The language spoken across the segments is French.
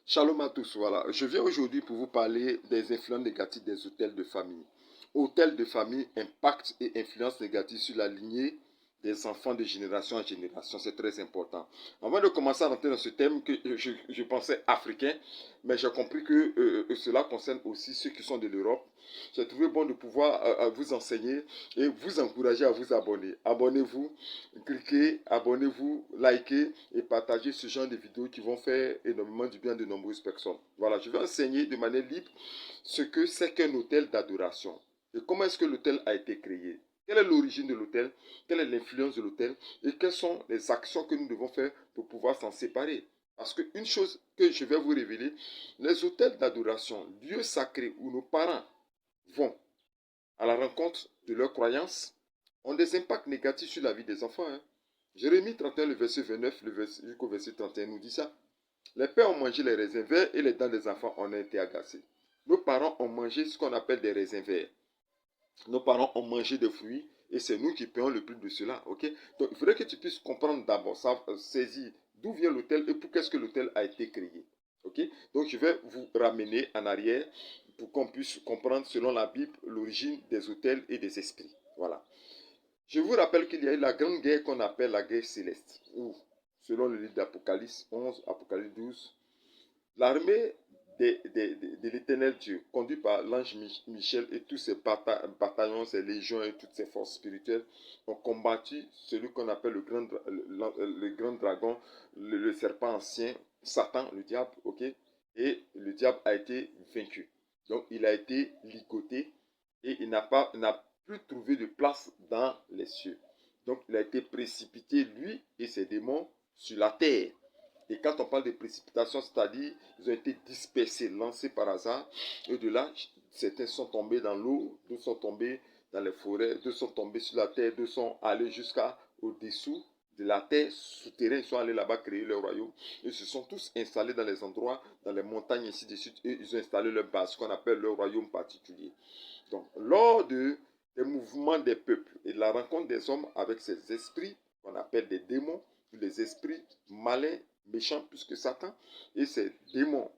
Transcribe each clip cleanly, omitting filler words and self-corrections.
Shalom à tous, voilà. Je viens aujourd'hui pour vous parler des influences négatives des hôtels de famille. Hôtels de famille impactent et influencent négativement sur la lignée des enfants de génération en génération. C'est très important. Avant de commencer à rentrer dans ce thème que je pensais africain, mais j'ai compris que cela concerne aussi ceux qui sont de l'Europe. J'ai trouvé bon de pouvoir vous enseigner et vous encourager à vous abonner. Abonnez-vous, cliquez, abonnez-vous, likez et partagez ce genre de vidéos qui vont faire énormément du bien de nombreuses personnes. Voilà, je vais enseigner de manière libre ce que c'est qu'un hôtel d'adoration et comment est-ce que l'hôtel a été créé. Quelle est l'origine de l'hôtel? Quelle est l'influence de l'hôtel? Et quelles sont les actions que nous devons faire pour pouvoir s'en séparer? Parce qu'une chose que je vais vous révéler, les hôtels d'adoration, lieux sacrés où nos parents vont à la rencontre de leurs croyances, ont des impacts négatifs sur la vie des enfants. Jérémie 31, le verset 29 jusqu'au verset 31 nous dit ça. Les pères ont mangé les raisins verts et les dents des enfants en ont été agacées. Nos parents ont mangé ce qu'on appelle des raisins verts. Nos parents ont mangé des fruits et c'est nous qui payons le prix de cela. Ok? Donc il faudrait que tu puisses comprendre d'abord, saisir d'où vient l'hôtel et pour qu'est-ce que l'hôtel a été créé. Ok? Donc je vais vous ramener en arrière pour qu'on puisse comprendre selon la Bible l'origine des hôtels et des esprits. Voilà. Je vous rappelle qu'il y a eu la grande guerre qu'on appelle la guerre céleste, où, selon le livre d'Apocalypse 11, Apocalypse 12, l'armée de l'éternel Dieu, conduite par l'ange Michel et tous ses bataillons, ses légions et toutes ses forces spirituelles, ont combattu celui qu'on appelle le grand dragon, le serpent ancien, Satan, le diable, ok? Et le diable a été vaincu. Donc il a été ligoté et il n'a plus trouvé de place dans les cieux. Donc il a été précipité, lui et ses démons, sur la terre. Et quand on parle de précipitation, c'est-à-dire ils ont été dispersés, lancés par hasard. Et de là, certains sont tombés dans l'eau, d'autres sont tombés dans les forêts, d'autres sont tombés sur la terre, d'autres sont allés jusqu'au-dessous de la terre souterraine. Ils sont allés là-bas créer leur royaume. Ils se sont tous installés dans les endroits, dans les montagnes, ainsi de suite. Et ils ont installé leur base, ce qu'on appelle leur royaume particulier. Donc, lors des mouvements des peuples et de la rencontre des hommes avec ces esprits qu'on appelle des démons, des esprits malins, méchants plus que Satan, et ces démons,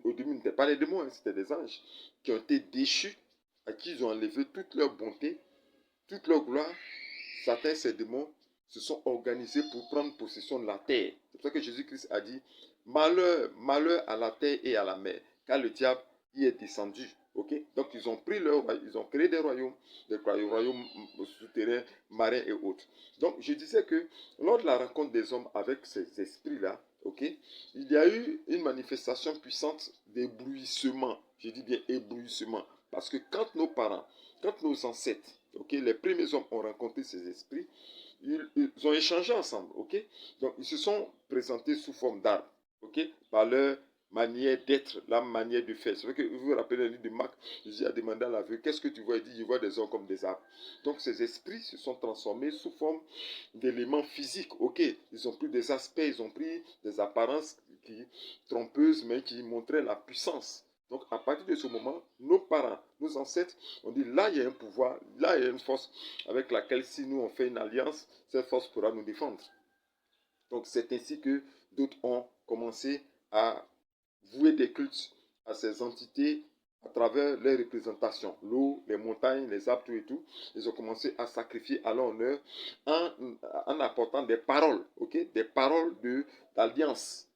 au début, ce n'étaient pas des démons, c'était des anges, qui ont été déchus, à qui ils ont enlevé toute leur bonté, toute leur gloire. Satan et ces démons se sont organisés pour prendre possession de la terre. C'est pour ça que Jésus-Christ a dit, malheur, malheur à la terre et à la mer, car le diable y est descendu. Okay? Donc ils ont pris ils ont créé des royaumes souterrains, marins et autres. Donc je disais que lors de la rencontre des hommes avec ces esprits-là, okay, il y a eu une manifestation puissante d'éblouissement. Je dis bien éblouissement. Parce que quand nos parents, quand nos ancêtres, okay, les premiers hommes ont rencontré ces esprits, ils ont échangé ensemble. Okay? Donc ils se sont présentés sous forme d'arbres, okay, par leur manière d'être, la manière de faire. C'est vrai que vous vous rappelez le livre de Marc, Jésus a demandé à l'aveugle, qu'est-ce que tu vois? Il dit, je vois des hommes comme des arbres. Donc ces esprits se sont transformés sous forme d'éléments physiques. Ok, ils ont pris des aspects, ils ont pris des apparences trompeuses, mais qui montraient la puissance. Donc à partir de ce moment, nos parents, nos ancêtres, ont dit, là il y a un pouvoir, là il y a une force avec laquelle si nous on fait une alliance, cette force pourra nous défendre. Donc c'est ainsi que d'autres ont commencé à vouer des cultes à ces entités à travers les représentations, l'eau, les montagnes, les arbres, tout et tout. Ils ont commencé à sacrifier à leur honneur en apportant des paroles, ok, des paroles d'alliance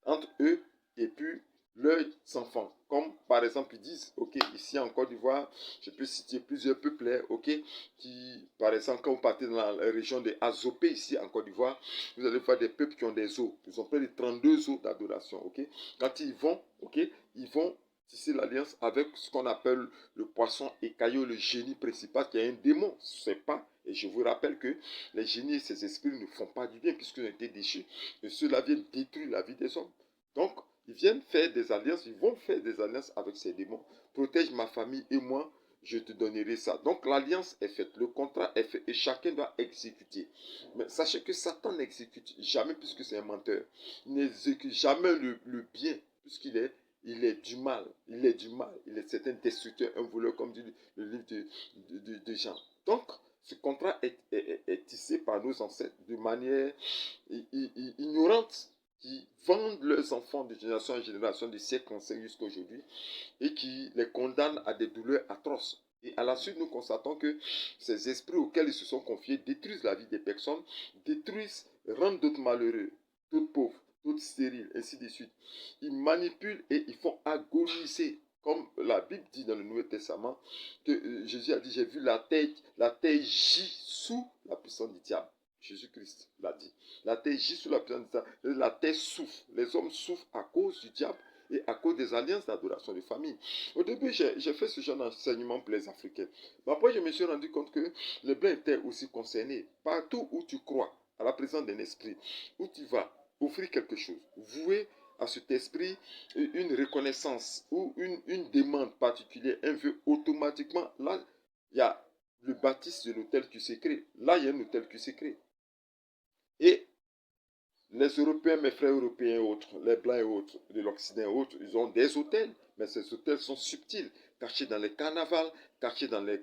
entre eux et puis leurs enfants. Comme par exemple, ils disent, ok, ici en Côte d'Ivoire, je peux citer plusieurs peuples, ok, qui, par exemple, quand vous partez dans la région de Azopé, ici en Côte d'Ivoire, vous allez voir des peuples qui ont des eaux. Ils ont près de 32 eaux d'adoration, ok. Quand ils vont, ok, ils vont tisser l'alliance avec ce qu'on appelle le poisson écailleux, le génie principal, qui est un démon. C'est pas. Et je vous rappelle que les génies et ces esprits ne font pas du bien puisqu'ils ont été déchus. Et ceux-là viennent détruire la vie des hommes. Donc, ils viennent faire des alliances, ils vont faire des alliances avec ces démons. Protège ma famille et moi, je te donnerai ça. Donc l'alliance est faite, le contrat est fait et chacun doit exécuter. Mais sachez que Satan n'exécute jamais puisque c'est un menteur. Il n'exécute jamais le bien puisqu'il est du mal. Il est du mal. C'est un destructeur, un voleur comme dit le livre de Jean. Donc ce contrat est tissé par nos ancêtres de manière ignorante qui vendent leurs enfants de génération en génération, de siècle en siècle jusqu'à aujourd'hui, et qui les condamnent à des douleurs atroces. Et à la suite, nous constatons que ces esprits auxquels ils se sont confiés détruisent la vie des personnes, détruisent, rendent d'autres malheureux, d'autres pauvres, d'autres stériles, ainsi de suite. Ils manipulent et ils font agoniser. Comme la Bible dit dans le Nouveau Testament, que Jésus a dit, j'ai vu la terre gît sous la puissance du diable. Jésus-Christ l'a dit. La terre gît sous la puissance du diable. La terre souffre. Les hommes souffrent à cause du diable et à cause des alliances d'adoration de famille. Au début, j'ai fait ce genre d'enseignement pour les Africains. Mais après, je me suis rendu compte que les Blancs étaient aussi concernés. Partout où tu crois à la présence d'un esprit, où tu vas offrir quelque chose, vouer à cet esprit une reconnaissance ou une demande particulière, un vœu, automatiquement, là, il y a le baptême de l'autel qui se crée. Là, il y a un autel qui se crée. Et les Européens, mes frères européens et autres, les Blancs et autres, de l'Occident et autres, ils ont des hôtels, mais ces hôtels sont subtils, cachés dans les carnavals, cachés dans les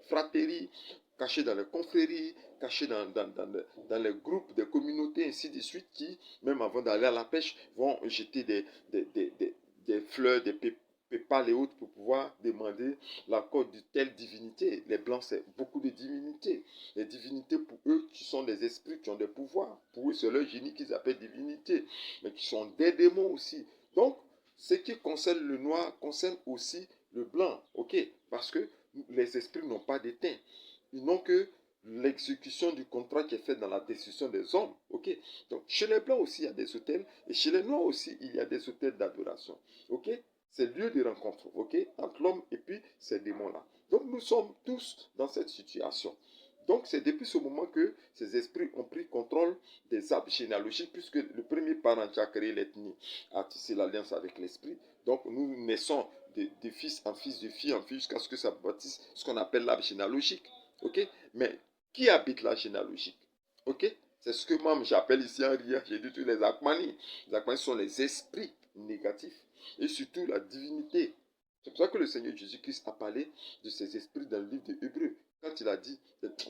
frateries, cachés dans les confréries, cachés dans les groupes, des communautés, ainsi de suite, qui, même avant d'aller à la pêche, vont jeter des fleurs, des pépales et autres pour pouvoir demander l'accord de telle divinité. Les Blancs, c'est beaucoup de divinités. Les divinités, pour eux, qui sont des esprits, qui ont des pouvoirs. Pour eux, c'est leur génie qu'ils appellent divinité, mais qui sont des démons aussi. Donc, ce qui concerne le noir concerne aussi le blanc, ok? Parce que les esprits n'ont pas d'éteint. Ils n'ont que l'exécution du contrat qui est fait dans la décision des hommes, ok? Donc, chez les blancs aussi, il y a des hôtels, et chez les noirs aussi, il y a des hôtels d'adoration, ok? C'est lieu de rencontre, ok? Entre l'homme et puis ces démons-là. Donc, nous sommes tous dans cette situation. Donc, c'est depuis ce moment que ces esprits ont pris contrôle des arbres généalogiques, puisque le premier parent qui a créé l'ethnie a tissé l'alliance avec l'esprit. Donc, nous naissons de fils en fils, de fille en fille, jusqu'à ce que ça bâtisse ce qu'on appelle l'arbre généalogique. Ok? Mais qui habite l'arbre généalogique? Ok? C'est ce que moi j'appelle ici en riant, j'ai dit tous les Akmani. Les Akmani sont les esprits négatifs et surtout la divinité. C'est pour ça que le Seigneur Jésus-Christ a parlé de ces esprits dans le livre de Hébreux. Quand il a dit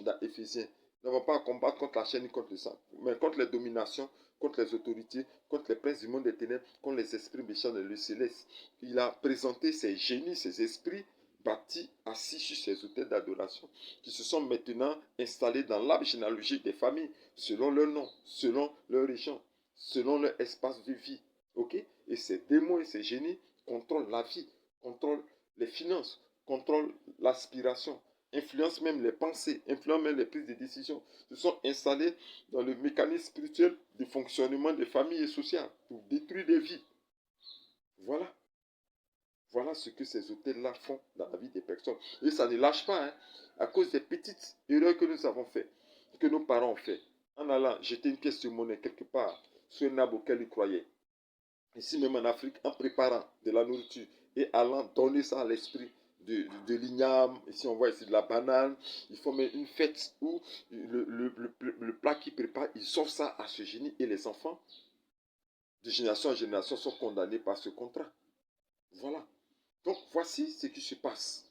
dans Éphésiens, nous n'avons pas à combattre contre la chair ni contre le sang, mais contre les dominations, contre les autorités, contre les princes du monde des ténèbres, contre les esprits méchants de le céleste. Il a présenté ces génies, ces esprits bâtis, assis sur ces hôtels d'adoration, qui se sont maintenant installés dans l'arbre généalogique des familles, selon leur nom, selon leur région, selon leur espace de vie. Ok? Et ces démons et ces génies contrôlent la vie, contrôlent les finances, contrôlent l'aspiration, influencent même les pensées, influencent même les prises de décision, se sont installés dans le mécanisme spirituel de fonctionnement des familles et sociales pour détruire des vies. Voilà. Voilà ce que ces hôtels-là font dans la vie des personnes. Et ça ne lâche pas, hein, à cause des petites erreurs que nous avons faites, que nos parents ont fait. En allant jeter une pièce de monnaie quelque part sur un arbre auquel ils croyaient. Ici même en Afrique, en préparant de la nourriture et allant donner ça à l'esprit de l'igname. Ici, on voit ici de la banane. Ils font même une fête où le plat qu'ils préparent, ils offrent ça à ce génie. Et les enfants, de génération en génération, sont condamnés par ce contrat. Voilà. Donc, voici ce qui se passe.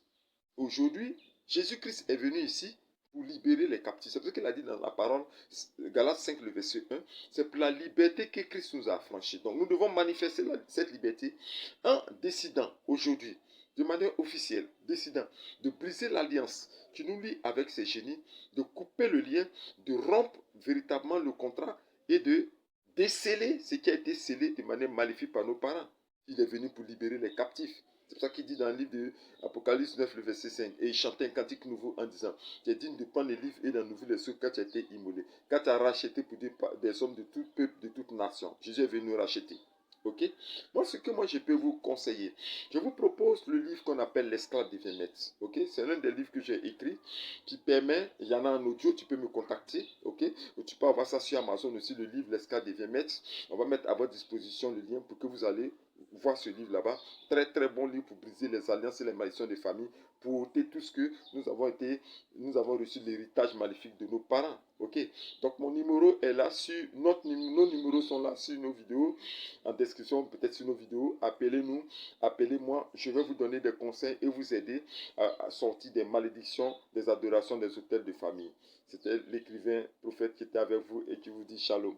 Aujourd'hui, Jésus-Christ est venu ici pour libérer les captifs. C'est ce qu'il a dit dans la parole, Galates 5, le verset 1. C'est pour la liberté que Christ nous a affranchis. Donc, nous devons manifester cette liberté en décidant aujourd'hui, de manière officielle, décidant de briser l'alliance qui nous lie avec ces génies, de couper le lien, de rompre véritablement le contrat et de déceler ce qui a été scellé de manière maléfique par nos parents. Il est venu pour libérer les captifs. C'est pour ça qu'il dit dans le livre de Apocalypse 9, le verset 5, et il chantait un cantique nouveau en disant, tu es digne de prendre les livres et d'en ouvrir les ceux quand tu as été immolé, quand tu as racheté pour des hommes de tout peuple, de toute nation. Jésus est venu racheter. Ok? Moi, ce que je peux vous conseiller, je vous propose le livre qu'on appelle L'esclave devient maître. Ok? C'est l'un des livres que j'ai écrit qui permet, il y en a en audio, tu peux me contacter. Ok? Ou tu peux avoir ça sur Amazon aussi, le livre L'esclave devient maître. On va mettre à votre disposition le lien pour que vous allez voir ce livre là-bas. Très très bon livre pour briser les alliances et les malédictions des familles, pour ôter tout ce que nous avons reçu l'héritage maléfique de nos parents. Ok? Donc mon numéro est là sur nos numéros sont là sur nos vidéos, en description, peut-être sur nos vidéos. Appelez-nous, appelez-moi, je vais vous donner des conseils et vous aider à sortir des malédictions, des adorations des hôtels de famille. C'était l'écrivain prophète qui était avec vous et qui vous dit shalom.